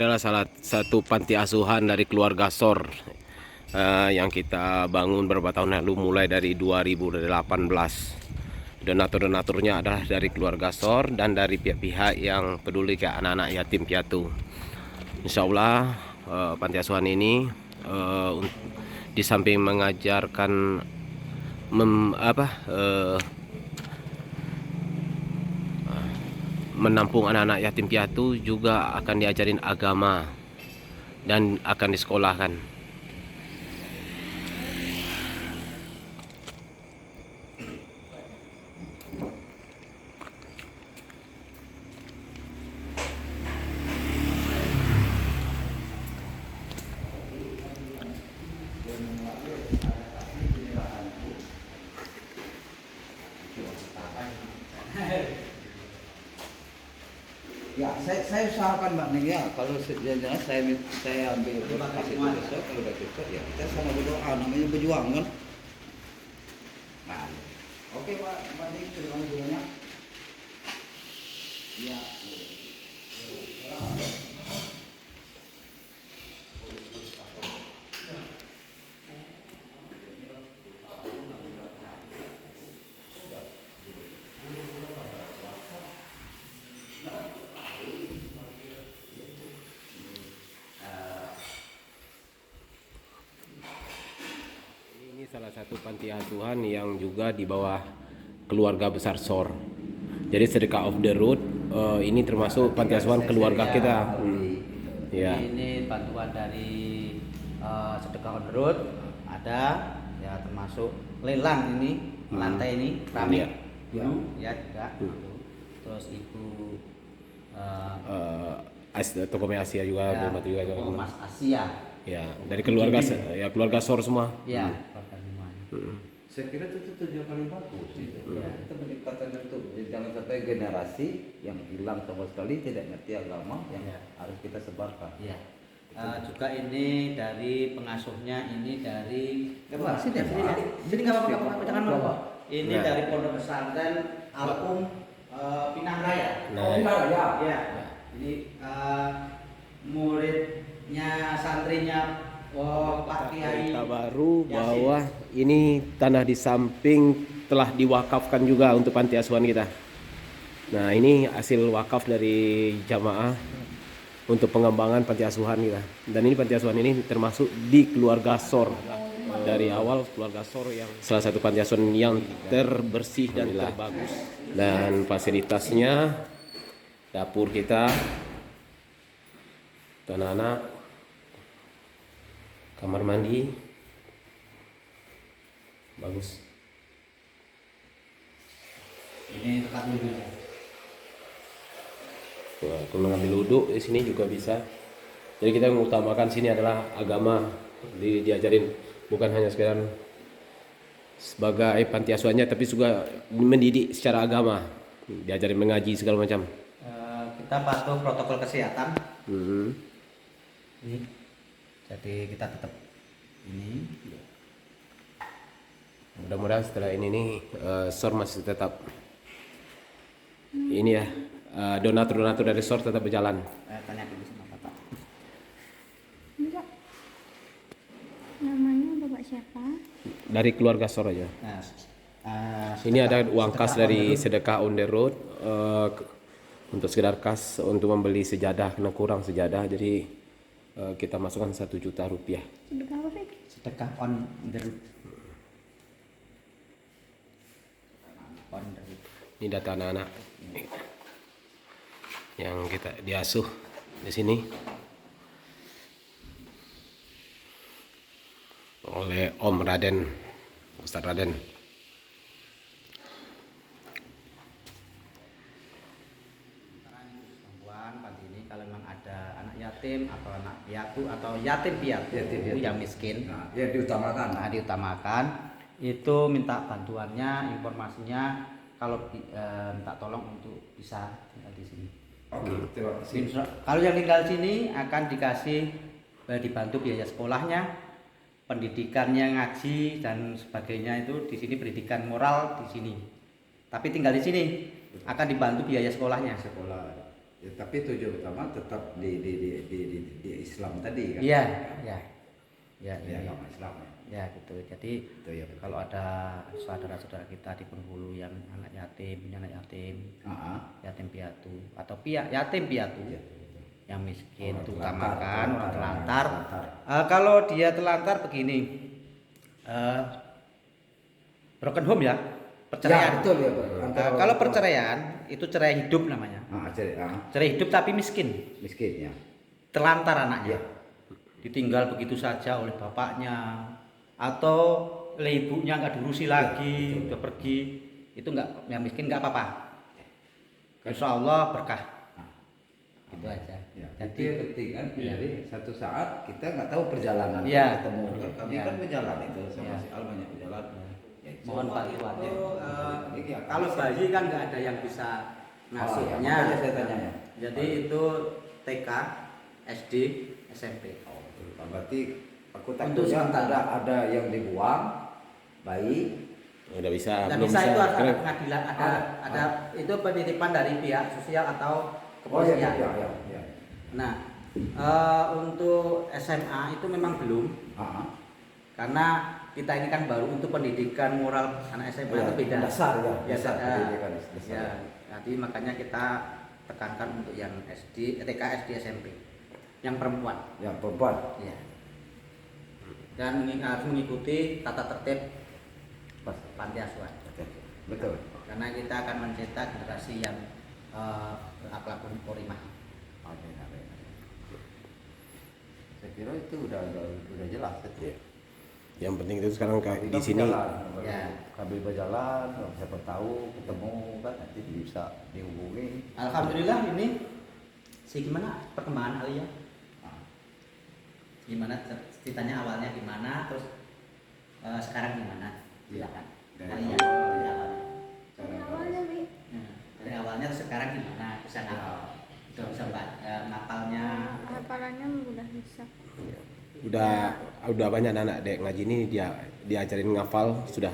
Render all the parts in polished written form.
Adalah salah satu panti asuhan dari keluarga SOR yang kita bangun beberapa tahun lalu, mulai dari 2018. Donatur-donaturnya adalah dari keluarga SOR dan dari pihak-pihak yang peduli ke anak-anak yatim piatu. Insya Allah panti asuhan ini di samping mengajarkan menampung anak-anak yatim piatu, juga akan diajarin agama dan akan disekolahkan. Ya, saya usahakan Mbak Ning ya, kalau jangan saya ambil kasih itu besok, kalau udah besok ya kita sama berdoa, namanya berjuang kan. Nah, oke Mbak Ning, terima kasih banyak. Ya. Ini salah satu panti asuhan yang juga di bawah keluarga besar SOR. Jadi sedekah of the road ini termasuk panti asuhan keluarga kita. Ya. Ini bantuan dari sedekah on the road ada, ya termasuk lelang ini, lantai ini keramik, ya juga. Terus ibu Tokopedia Asia juga, membantu juga. Mas Asia. Ya, dari keluarga keluarga SOR semua. Ya, keluarga semuanya. Saya kira itu tujuan paling bagus. Kita pendekatan itu, jangan sampai generasi yang hilang sama sekali tidak ngerti agama yang harus kita sebarkan. Ya. Juga ini dari pengasuhnya, ini dari sini nggak apa-apa, jangan lupa. Ini dari Pondok Pesantren Al-Um Pinang Raya. Ya. Ini muridnya, santrinya Pak Kiai. Kita baru bahwa ini tanah di samping telah diwakafkan juga untuk panti asuhan kita. Nah, ini hasil wakaf dari jamaah untuk pengembangan panti asuhan kita. Dan ini panti asuhan ini termasuk di keluarga SOR. Dari awal keluarga SOR yang salah satu panti asuhan yang terbersih dan terbagus. Dan fasilitasnya, dapur kita, anak-anak, kamar mandi, bagus. Ini tempat wudhu. Wah, kalau ngambil wudhu di sini juga bisa. Jadi kita mengutamakan sini adalah agama, diajarin, bukan hanya sekedar sebagai panti asuhannya, tapi juga mendidik secara agama, diajarin mengaji segala macam. Kita patuh protokol kesehatan. Ini. Jadi kita tetap ini. Mudah-mudahan setelah ini nih SOR masih tetap ini ya, donatur-donatur dari SOR tetap berjalan. Tanya dulu sama Bapak. Enggak. Namanya Bapak siapa? Dari keluarga SOR aja. Ini ada uang kas dari sedekah on the road untuk sekedar kas untuk membeli sejadah, karena kurang sejadah, jadi kita masukkan 1 juta rupiah. Sedekah apa sih? Sedekah on the road. On the road. Ini data anak-anak yang kita diasuh di sini oleh Om Raden, Ustadz Raden. Pagi ini kalau memang ada anak yatim atau anak piatu atau yatim piatu yang miskin, Ya diutamakan. nah diutamakan itu minta bantuannya, informasinya, kalau minta tolong untuk bisa tinggal di sini. Oke, terima kasih. Kalau yang tinggal di sini akan dikasih dibantu biaya sekolahnya, pendidikannya, ngaji dan sebagainya, itu di sini pendidikan moral di sini. Tapi tinggal di sini akan dibantu biaya sekolahnya. Sekolah. Ya, tapi tujuan utama tetap di Islam tadi kan. Iya, iya. Ya, Di iya. agama Islam ya. Ya gitu. Jadi Itu ya. kalau ada saudara-saudara kita di penghulu yang anak yatim, punya anak yatim, Heeh. yatim piatu atau yatim piatu Iya. yang miskin Orang terutamakan terlantar, orang terlantar. terlantar. Kalau dia terlantar begini, broken home ya, perceraian. Ya, betul ya, Pak. Kalau perceraian itu cerai hidup namanya, cerai hidup tapi miskin, miskin ya. terlantar anaknya, Ya. ditinggal begitu saja oleh bapaknya atau oleh ibunya nggak diurusi lagi, udah pergi, itu nggak, yang miskin nggak apa-apa. Insya Allah berkah. Itu aja. Ya, Jadi itu yang penting kan. Iya. Jadi satu saat kita nggak tahu perjalanan Iya. ketemu. Kami Iya. kan berjalan itu sama Iya. si Al banyak berjalan. Ya, mohon semua bantuannya. itu, ini ya, Kalau kami- bayi kan nggak ada yang bisa Oh, ngasuhnya. iya, makanya saya tanya ya. Jadi itu TK, SD, SMP. Oh, betul. Berarti aku Untuk takutnya sementara. ada yang dibuang bayi. Udah bisa, Dan belum bisa itu ada Karena- pengadilan, Ada. ada itu penitipan dari pihak sosial atau Oh iya, kepolisian. iya, iya, iya. Nah, untuk SMA itu memang belum, Ah, karena kita ini kan baru untuk pendidikan moral anak SMA Iya, itu beda. dasar ya, Ya, dasar beda. pendidikan dasar. Ya, jadi makanya kita tekankan untuk yang SD, TK, SD, SMP, yang perempuan. yang perempuan. Ya. Dan harus mengikuti tata tertib panti asuhan. Betul. Karena kita akan mencetak generasi yang berakhlak karimah. Amin, amin. Saya kira itu udah jelas. Iya. Yang penting itu sekarang kayak di Kita sini berjalan, Ya. Kami berjalan, siapa tahu ketemu kan nanti bisa dihubungi. Alhamdulillah ini gimana perkembangan Alia? Ah, Gimana ceritanya awalnya gimana, terus sekarang gimana? Iya. Silakan. Dari Alia. awal, Dari ya. awalnya. cara Awalnya Bi. Nah, dari awalnya terus sekarang gimana? Bisa ngapal? Udah bisa ngapalnya? Hafalannya udah bisa. udah banyak anak dek ngaji ini diajarin ngafal sudah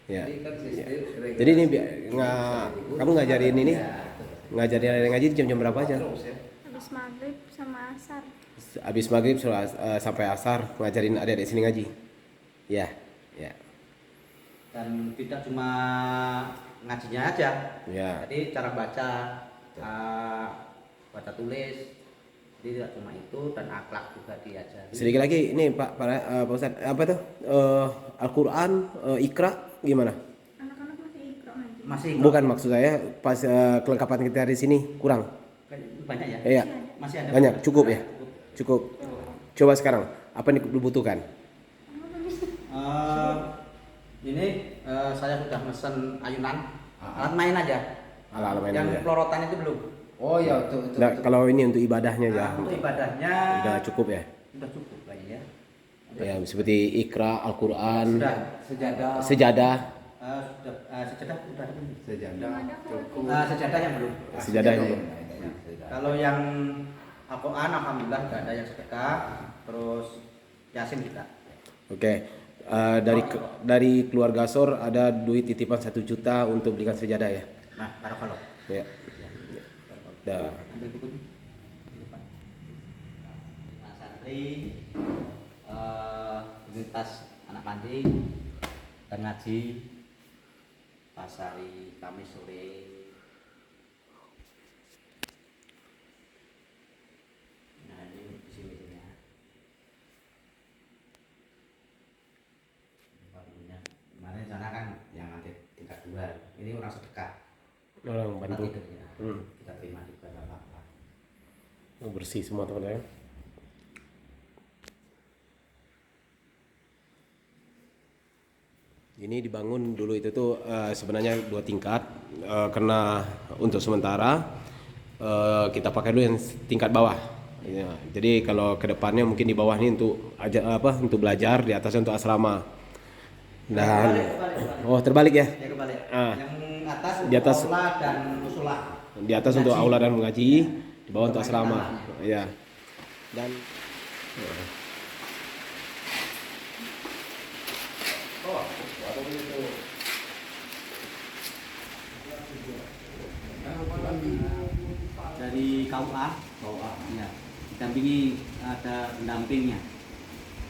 ya. Jadi kan sistem regulasi Jadi ini kamu ngajarin ini Ya, ngajarin anak ngaji jam-jam berapa aja? terus ya. Habis maghrib sama asar. Habis maghrib sampai asar ngajarin adik-adik sini ngaji. Ya, ya, dan tidak cuma ngajinya aja. ya. Jadi cara baca, baca tulis, jadi tidak cuma itu, dan akhlak juga diajari. Sedikit lagi ini Pak Ustadz apa tuh Al-Quran Iqra gimana? Anak-anak masih ikro nanti. Masih Bukan maksud saya pas kelengkapan kita di sini kurang. banyak ya? Iya. Masih ada Banyak, cukup ya? Cukup. Coba sekarang apa yang dibutuhkan? Ini saya sudah mesen ayunan, Ah. alat main aja. Alat main yang aja. pelorotan itu belum. Oh ya, itu. Nah, kalau ini untuk ibadahnya ya, Untuk ibadahnya udah cukup ya. udah cukup lah ya. Ya seperti Iqra, Al-Quran, Sudah. Sejadah. sejadah, Sejadah udah. Sejadah. cukup. Sejadah yang belum. sejadah yang belum. Sejadah. Kalau yang Al-Quran alhamdulillah sudah ada yang sedekah, terus Yasin kita. Oke. Dari keluarga Sor ada duit titipan 1 juta untuk belikan sejadah ya. Nah, barakallah. Ya. Dah. Ambil bukunya. Mas santri, komunitas anak mandi dan ngaji Pasari Kamis sore. Nah ini di sini ya. Barunya kemarin sana kan yang nanti tingkat 2, ini orang sedekah. Orang bantu. Kita ya. Kita terima juga nggak apa-apa. Oh, bersih semua teman-teman. Ini dibangun dulu itu tuh sebenarnya 2 tingkat karena untuk sementara kita pakai dulu yang tingkat bawah. Ya, jadi kalau kedepannya mungkin di bawah ini untuk untuk belajar, di atasnya untuk asrama. Dan oh terbalik ya. Ya kebalik. Ah. Yang atas Di untuk atas. aula dan musola. Di atas untuk Ngaji. aula dan mengaji, di bawah untuk asrama. Ya. Dan dari KUA. Ya, didampingi ada pendampingnya.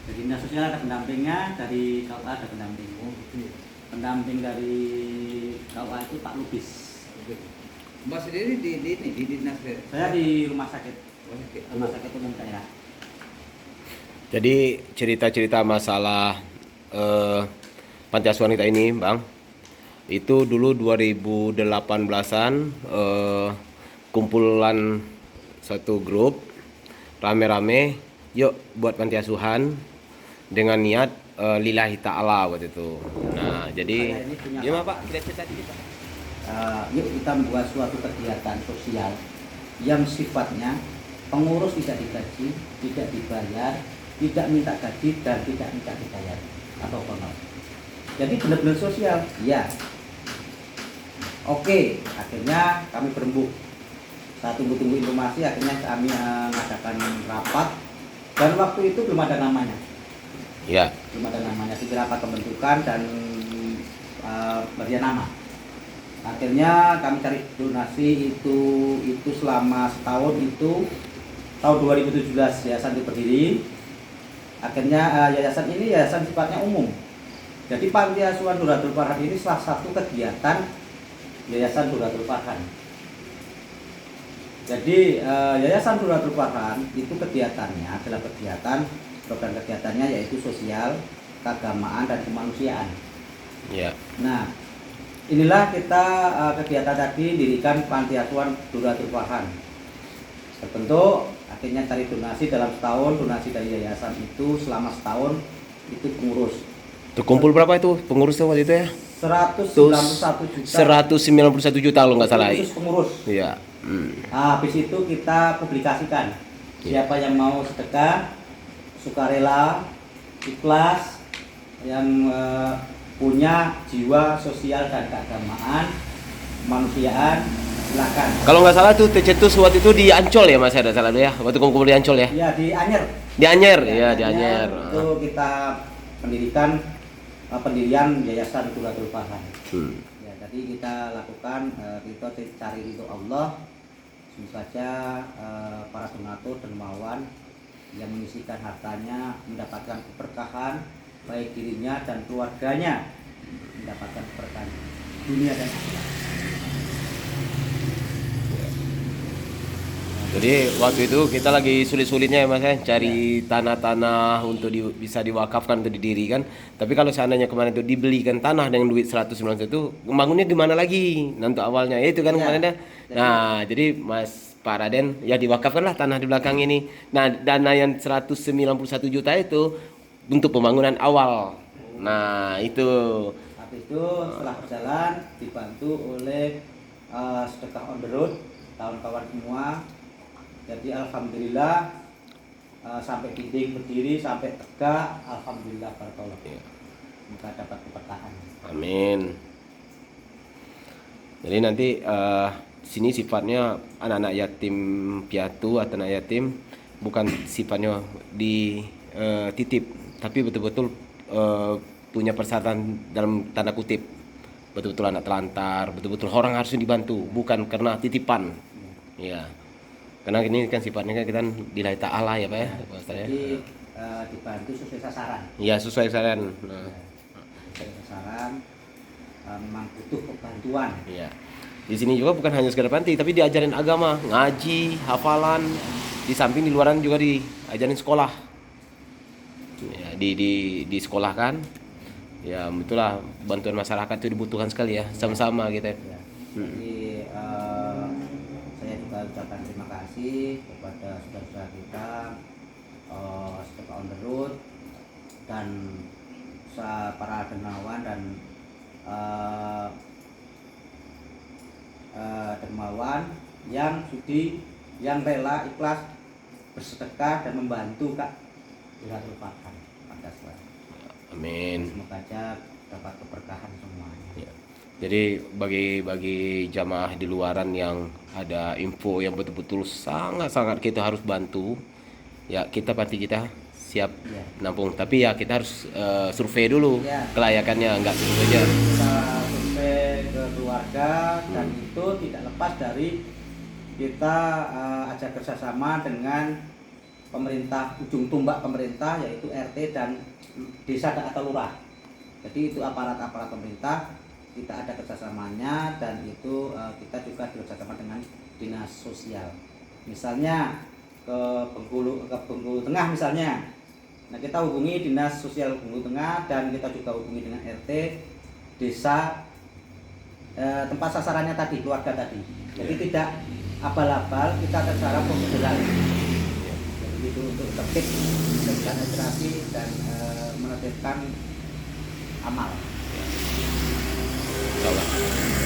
Jadi dinas sosial ada pendampingnya, dari KUA ada pendamping. Pendamping dari KUA itu Pak Lubis. Mbak sendiri di dinas. Saya di rumah sakit umum daerah. Jadi cerita-cerita masalah panti asuhan kita ini, Bang, itu dulu 2018-an kumpulan satu grup rame-rame, yuk buat panti asuhan dengan niat lillahi ta'ala waktu itu. Nah, jadi Saya ini punya gimana kawan. Pak? Kita cerita dikit, Pak. Yuk kita membuat suatu kegiatan sosial yang sifatnya pengurus tidak digaji, tidak dibayar, tidak minta gaji dan tidak minta dibayar atau honor. Jadi benar-benar sosial, ya. Oke, akhirnya kami berembuk. Saya tunggu-tunggu informasi, akhirnya kami mengadakan rapat dan waktu itu belum ada namanya. Ya. Belum ada namanya, di rapat pembentukan dan berian nama. Akhirnya kami cari donasi itu selama setahun, itu tahun 2017 yayasan itu berdiri. Akhirnya yayasan ini yayasan sifatnya umum. Jadi Panti Asuhan Nuratul Farhan ini salah satu kegiatan Yayasan Nuratul Farhan. Jadi Yayasan Nuratul Farhan itu kegiatannya adalah program kegiatannya yaitu sosial, keagamaan dan kemanusiaan. Ya. Nah, inilah kita kegiatan tadi dirikan Panti Asuhan Nuratul Farhan. Terbentuk, akhirnya cari donasi dalam setahun, donasi dari yayasan itu selama setahun itu pengurus. Terkumpul berapa itu pengurus waktu itu ya? 191 juta. 191 juta kalau nggak salah. Khusus pengurus. Iya. Nah, habis itu kita publikasikan siapa yang mau sedekah, sukarela, ikhlas, yang punya jiwa sosial dan keagamaan, kemanusiaan, silakan. Kalau nggak salah tuh tercetus waktu itu di Ancol ya Mas, ada salah ya? Waktu kumpul di Ancol ya? Ya, di Anyer. Di Anyer, ya di Anyer. Itu kita pendirian Yayasan Nuratul Farhan. Ya, jadi kita lakukan, kita cari ridho Allah. Semoga saja para donatur dan dermawan yang mengisikan hartanya mendapatkan keberkahan, baik dirinya dan keluarganya mendapatkan keberkahan dunia dan akhirat. Jadi waktu itu kita lagi sulit-sulitnya ya Mas ya, cari tanah-tanah untuk bisa diwakafkan untuk didirikan. Tapi kalau seandainya kemarin itu dibelikan tanah dengan duit 190 itu, bangunnya gimana lagi? Nanti awalnya ya itu kan kemarin ya. Nah, jadi Mas Pak Raden ya diwakafkanlah tanah di belakang ini. Nah, dana yang 191 juta itu untuk pembangunan awal. Nah, itu. Habis itu setelah berjalan dibantu oleh sedekah on the road, kawan-kawan semua. Jadi alhamdulillah sampai dinding berdiri, sampai tegak, alhamdulillah barakallah. Semoga dapat keberkahan. Amin. Jadi nanti sini sifatnya anak-anak yatim piatu atau anak yatim bukan sifatnya dititip, tapi betul-betul punya persyaratan dalam tanda kutip. Betul-betul anak telantar, betul-betul orang harus dibantu, bukan karena titipan. Ya. Karena ini kan sifatnya kan kita lillahi ta'ala ya Pak ya. Jadi dibantu sesuai sasaran. Iya sesuai sasaran. Nah. Sesuai sasaran memang butuh kebantuan. Iya. Di sini juga bukan hanya sekedar panti, tapi diajarin agama, ngaji, hafalan. Di samping di luaran juga diajarin sekolah. Ya, di sekolah kan. Ya betullah bantuan masyarakat itu dibutuhkan sekali ya, sama-sama gitu. Ya. Jadi saya juga ucapkan terima kasih kepada saudara-saudara kita sedekah on the road dan para dermawan dan dermawan yang rela ikhlas bersedekah dan membantu Kak Nuratul Farhan. Amin. Semoga saja dapat keberkahan semuanya. Ya. Jadi bagi jamaah di luaran yang ada info yang betul-betul sangat-sangat kita harus bantu, ya kita panti kita siap nampung. Tapi ya kita harus survei dulu kelayakannya, nggak gitu aja. Kita survei ke keluarga dan itu tidak lepas dari kita ajak kerjasama dengan pemerintah, ujung tombak pemerintah yaitu RT dan desa atau lurah. Jadi itu aparat-aparat pemerintah, kita ada kerjasamanya, dan itu kita juga bekerjasama dengan dinas sosial. Misalnya ke Bengkulu Tengah misalnya, nah kita hubungi dinas sosial Bengkulu Tengah dan kita juga hubungi dengan RT desa tempat sasarannya tadi, keluarga tadi. Jadi tidak abal-abal, kita secara prosedural. Jadi itu untuk tertib, administrasi dan menertibkan amal. Insyaallah.